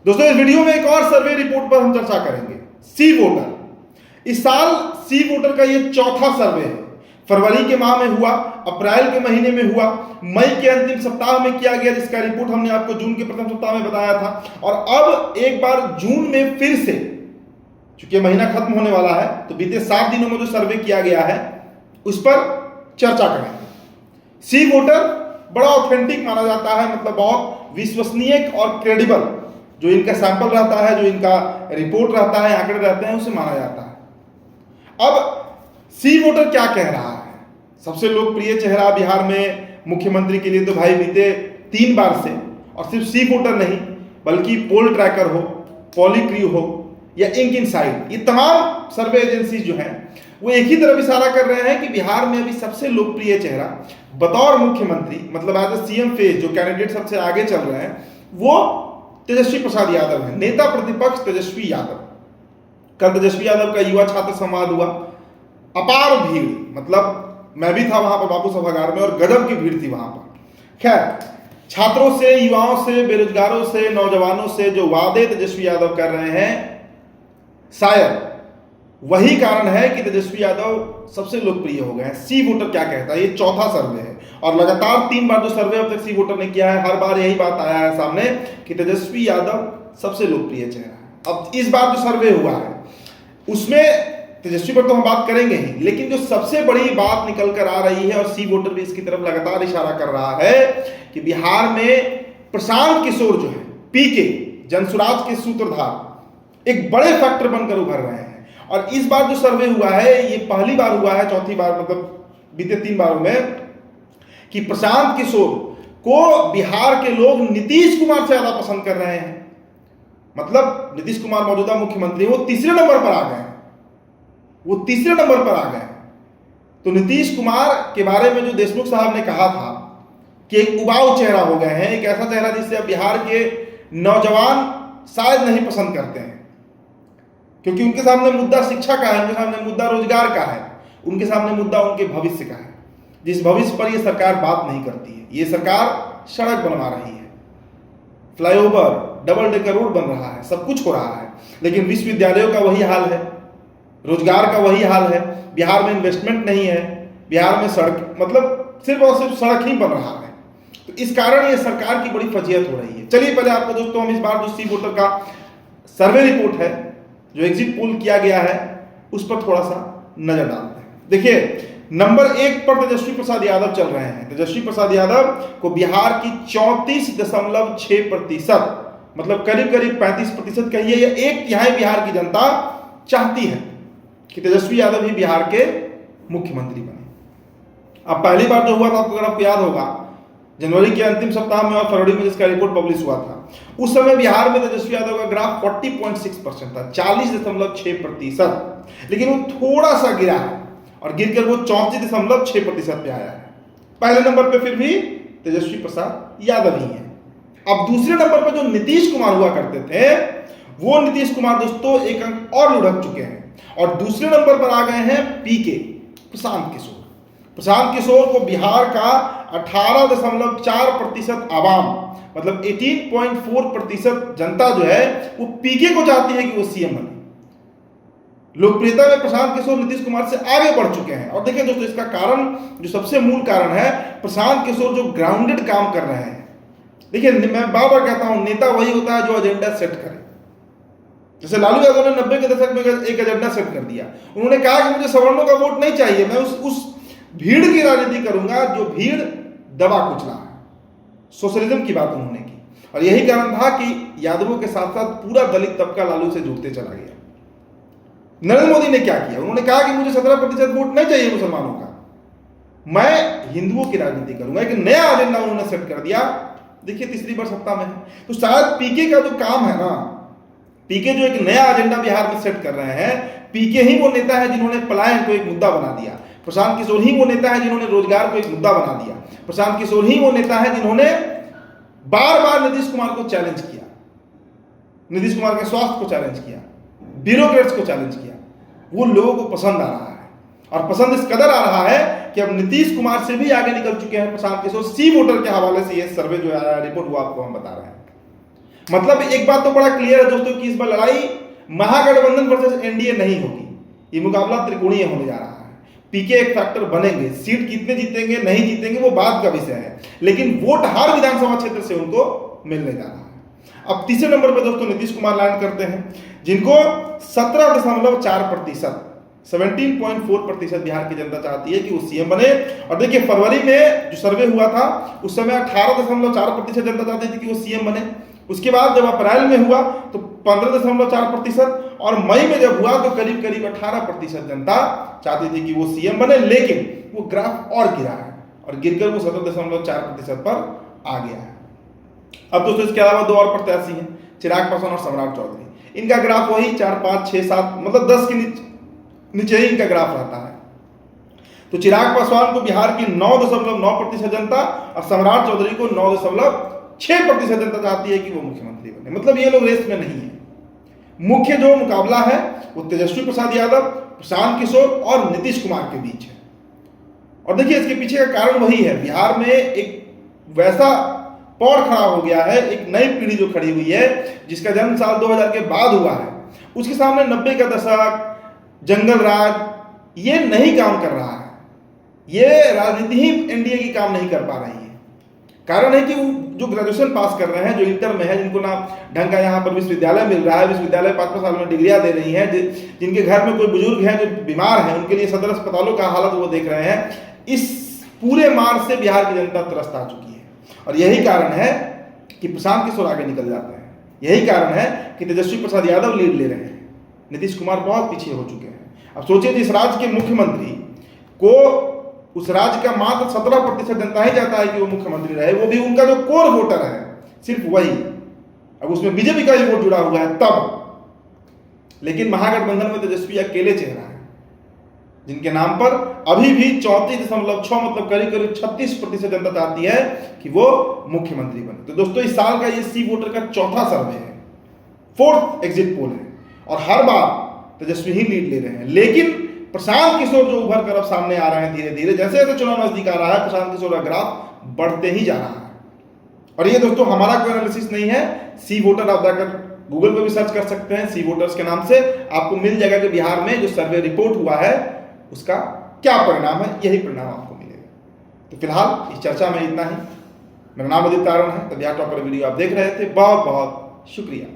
दोस्तों इस वीडियो में एक और सर्वे रिपोर्ट पर हम चर्चा करेंगे, सी वोटर। इस साल सी वोटर का ये चौथा सर्वे है। फरवरी के माह में हुआ, अप्रैल के महीने में हुआ, मई के अंतिम सप्ताह में किया गया, जिसका रिपोर्ट हमने आपको जून के प्रथम सप्ताह में बताया था। और अब एक बार जून में फिर से, चूंकि महीना खत्म होने वाला है, तो बीते 7 दिनों में जो सर्वे किया गया है उस पर चर्चा करेंगे। सी वोटर बड़ा ऑथेंटिक माना जाता है, मतलब बहुत विश्वसनीय और क्रेडिबल जो इनका सैंपल रहता है, जो इनका रिपोर्ट रहता है, आंकड़े रहते हैं, उसे माना जाता है। अब सी वोटर क्या कह रहा है? सबसे लोकप्रिय चेहरा बिहार में मुख्यमंत्री के लिए तो भाई बीते 3 बार से, और सिर्फ सी वोटर नहीं बल्कि पोल ट्रैकर हो, पॉलीक्रू हो या इंक इनसाइड, ये तमाम सर्वे एजेंसी जो हैं वो एक ही तरफ इशारा कर रहे हैं कि बिहार में अभी सबसे लोकप्रिय चेहरा बतौर मुख्यमंत्री, मतलब एज ए सीएम फेज, जो कैंडिडेट सबसे आगे चल रहे हैं, वो तेजस्वी प्रसाद यादव है, नेता प्रतिपक्ष तेजस्वी यादव। कल तेजस्वी यादव का युवा छात्र संवाद हुआ, अपार भीड़, मतलब मैं भी था वहां पर बापू सभागार में, और गजब की भीड़ थी वहां पर। खैर, छात्रों से, युवाओं से, बेरोजगारों से, नौजवानों से जो वादे तेजस्वी यादव कर रहे हैं, शायद वही कारण है कि तेजस्वी यादव सबसे लोकप्रिय हो गए हैं। सी वोटर क्या कहता है? ये चौथा सर्वे है और लगातार 3 बार जो सर्वे अब तक सी वोटर ने किया है, हर बार यही बात आया है सामने कि तेजस्वी यादव सबसे लोकप्रिय चेहरा है। अब इस बार जो सर्वे हुआ है उसमें तेजस्वी पर तो हम बात करेंगे ही, लेकिन जो सबसे बड़ी बात निकल कर आ रही है, और सी वोटर भी इसकी तरफ लगातार इशारा कर रहा है, कि बिहार में प्रशांत किशोर जो है, पीके, जनसुराज के सूत्रधार, एक बड़े फैक्टर बनकर उभर रहे हैं। और इस बार जो सर्वे हुआ है, ये पहली बार हुआ है, चौथी बार मतलब बीते 3 बारों में, कि प्रशांत किशोर को बिहार के लोग नीतीश कुमार से ज्यादा पसंद कर रहे हैं। मतलब नीतीश कुमार मौजूदा मुख्यमंत्री, वो तीसरे नंबर पर आ गए हैं, वो तीसरे नंबर पर आ गए। तो नीतीश कुमार के बारे में जो देशमुख साहब ने कहा था कि एक उबाऊ चेहरा हो गए हैं, एक ऐसा चेहरा जिससे अब बिहार के नौजवान शायद नहीं पसंद करते हैं, क्योंकि उनके सामने मुद्दा शिक्षा का है, उनके सामने मुद्दा रोजगार का है, उनके सामने मुद्दा उनके भविष्य का है, जिस भविष्य पर यह सरकार बात नहीं करती है। ये सरकार सड़क बनवा रही है, फ्लाईओवर, डबल डेकर रोड बन रहा है, सब कुछ हो रहा है, लेकिन विश्वविद्यालयों का वही हाल है, रोजगार का वही हाल है, बिहार में इन्वेस्टमेंट नहीं है, बिहार में सड़क, मतलब सिर्फ और सिर्फ सड़क ही बन रहा है। तो इस कारण ये सरकार की बड़ी फजीहत हो रही है। चलिए पहले आपको दोस्तों हम इस बार जो सी वोटर का सर्वे रिपोर्ट है, जो एग्जिट पोल किया गया है, उस पर थोड़ा सा नजर डालते हैं। देखिए, नंबर 1 पर तेजस्वी प्रसाद यादव चल रहे हैं। तेजस्वी प्रसाद यादव को बिहार की 34.6%, मतलब करीब करीब 35% कहिए, या 1/3 बिहार की जनता चाहती है कि तेजस्वी यादव ही बिहार के मुख्यमंत्री बने। अब पहली बार जो हुआ था, अगर आपको याद होगा, जनवरी के अंतिम सप्ताह में और फरवरी में जिसका रिपोर्ट पब्लिश हुआ था, उस समय बिहार में तेजस्वी यादव का ग्राफ 40.6% था, 40.6%, लेकिन वो थोड़ा सा गिरा है और गिरकर वो 34.6% पे आया है। पहले नंबर पे फिर भी तेजस्वी प्रसाद यादव ही है। अब दूसरे नंबर पर जो नीतीश कुमार हुआ करते थे, वो नीतीश कुमार दोस्तों एक अंक और लुढ़क चुके हैं, और दूसरे नंबर पर आ गए हैं पीके, प्रशांत किशोर। प्रशांत किशोर को बिहार का 18.4% आवाम, मतलब 18.4% जनता जो है, वो पीके को चाहती है कि वो सीएम बने। लोकप्रियता में प्रशांत किशोर नीतीश कुमार से आगे बढ़ चुके हैं। और देखिए दोस्तों, इसका कारण, जो सबसे मूल कारण है, प्रशांत किशोर जो ग्राउंडेड काम कर रहे हैं। देखिए, मैं बार बार कहता हूं, नेता वही होता है जो एजेंडा सेट करे। जैसे लालू यादव ने 90 के दशक में एक एजेंडा सेट कर दिया। उन्होंने कहा कि मुझे सवर्णों का वोट नहीं चाहिए, मैं उस भीड़ की राजनीति करूंगा जो भीड़ दबा कुचला है। सोशलिज्म की बात उन्होंने की, और यही कारण था कि यादवों के साथ साथ पूरा दलित तबका लालू से जुड़ते चला गया। नरेंद्र मोदी ने क्या किया? उन्होंने कहा कि मुझे 17% वोट नहीं चाहिए मुसलमानों का, मैं हिंदुओं की राजनीति करूंगा। एक नया एजेंडा उन्होंने सेट कर दिया। देखिए, तीसरी बार सत्ता में है, तो शायद पीके का जो काम है ना, पीके जो एक नया एजेंडा बिहार में सेट कर रहे हैं, पीके ही वो नेता है जिन्होंने पलायन को एक मुद्दा बना दिया। प्रशांत किशोर ही वो नेता है जिन्होंने रोजगार को एक मुद्दा बना दिया। प्रशांत किशोर ही वो नेता है जिन्होंने बार बार नीतीश कुमार को चैलेंज किया, नीतीश कुमार के स्वास्थ्य को चैलेंज किया, ब्यूरोक्रेट्स को चैलेंज किया। वो लोगों को पसंद आ रहा है, और पसंद इस कदर आ रहा है कि अब नीतीश कुमार से भी आगे निकल चुके हैं प्रशांत किशोर। सी वोटर के हवाले से ये सर्वे जो आया रिपोर्ट, वो आपको हम बता रहे हैं। मतलब एक बात तो बड़ा क्लियर है दोस्तों कि इस बार लड़ाई महागठबंधन वर्सेस एनडीए नहीं होगी, ये मुकाबला त्रिकोणीय होने जा रहा है। पीके एक फैक्टर बनेंगे, सीट कितने जीतेंगे नहीं जीतेंगे वो बात का विषय है, लेकिन वोट हर विधानसभा क्षेत्र से उनको मिलने जा रहा है। अब तीसरे नंबर पर दोस्तों नीतीश कुमार लैंड करते हैं, जिनको 17.4%, 17.4% बिहार की जनता चाहती है कि वो सीएम बने। और देखिए फरवरी में जो सर्वे हुआ था उस समय 18.4% जनता चाहती थी कि वो सीएम बने। उसके बाद जब अप्रैल में हुआ तो 15.4%, और मई में जब हुआ तो करीब करीब 18% जनता चाहती थी कि वो सीएम बने, लेकिन वो ग्राफ और गिरा है और गिरकर वो 17.4% पर आ गया है। अब दोस्तों इसके अलावा दो और प्रत्याशी हैं, चिराग पासवान और सम्राट चौधरी। इनका ग्राफ वही 4, 5, 6, 7 मतलब 10 के नीचे ही इनका ग्राफ रहता है। तो चिराग पासवान को बिहार की 9.9% जनता और सम्राट चौधरी को 9.6% जनता चाहती है कि वो मुख्यमंत्री बने। मतलब ये लोग रेस में नहीं है। मुख्य जो मुकाबला है वो तेजस्वी प्रसाद यादव, प्रशांत किशोर और नीतीश कुमार के बीच है। और देखिए इसके पीछे का कारण वही है, बिहार में एक वैसा पौड़ खड़ा हो गया है, एक नई पीढ़ी जो खड़ी हुई है जिसका जन्म साल 2000 के बाद हुआ है, उसके सामने 90 का दशक, जंगल राज ये नहीं काम कर रहा है। ये राजनीति ही एनडीए की काम नहीं कर पा रही है। कारण है कि वो जो ग्रेजुएशन पास कर रहे हैं, जो इंटर में है, जिनको ना ढंग का यहाँ पर विश्वविद्यालय मिल रहा है, विश्वविद्यालय 5-5 साल में डिग्रियां दे रही हैं, जिनके घर में कोई बुजुर्ग हैं जो बीमार हैं, उनके लिए सदर अस्पतालों का हालत वो देख रहे हैं। इस पूरे मार से बिहार की जनता त्रस्त आ चुकी है और यही कारण है कि प्रशांत किशोर आगे निकल जाते हैं। यही कारण है कि तेजस्वी प्रसाद यादव लीड ले रहे हैं, नीतीश कुमार बहुत पीछे हो चुके हैं। अब सोचिए जिस राज्य के मुख्यमंत्री को उस राज्य का मात्र 17% जनता ही चाहता है कि वो मुख्यमंत्री रहे, वो भी उनका जो कोर वोटर है सिर्फ वही, अब उसमें बीजेपी का ही वोट जुड़ा हुआ है तब। लेकिन महागठबंधन में तेजस्वी अकेले चेहरा है जिनके नाम पर अभी भी 34.6 मतलब करीब करीब 36% जनता चाहती है कि वो मुख्यमंत्री बने। तो दोस्तों इस साल का ये सी वोटर का चौथा सर्वे है, 4th एग्जिट पोल है और हर बार तेजस्वी ही लीड ले रहे हैं। लेकिन प्रशांत किशोर जो उभर कर अब सामने आ रहे हैं धीरे धीरे, जैसे जैसे चुनाव नजदीक आ रहा है प्रशांत किशोर का ग्राफ बढ़ते ही जा रहा है। और ये दोस्तों हमारा कोई एनालिसिस नहीं है, सी वोटर आप जाकर गूगल पे भी सर्च कर सकते हैं, सी वोटर्स के नाम से आपको मिल जाएगा कि बिहार में जो सर्वे रिपोर्ट हुआ है उसका क्या परिणाम है, यही परिणाम आपको मिलेगा। तो फिलहाल इस चर्चा में इतना ही। मेरा नाम आदित्य तारण है, तो बिहार टॉपर वीडियो आप देख रहे थे, बहुत बहुत शुक्रिया।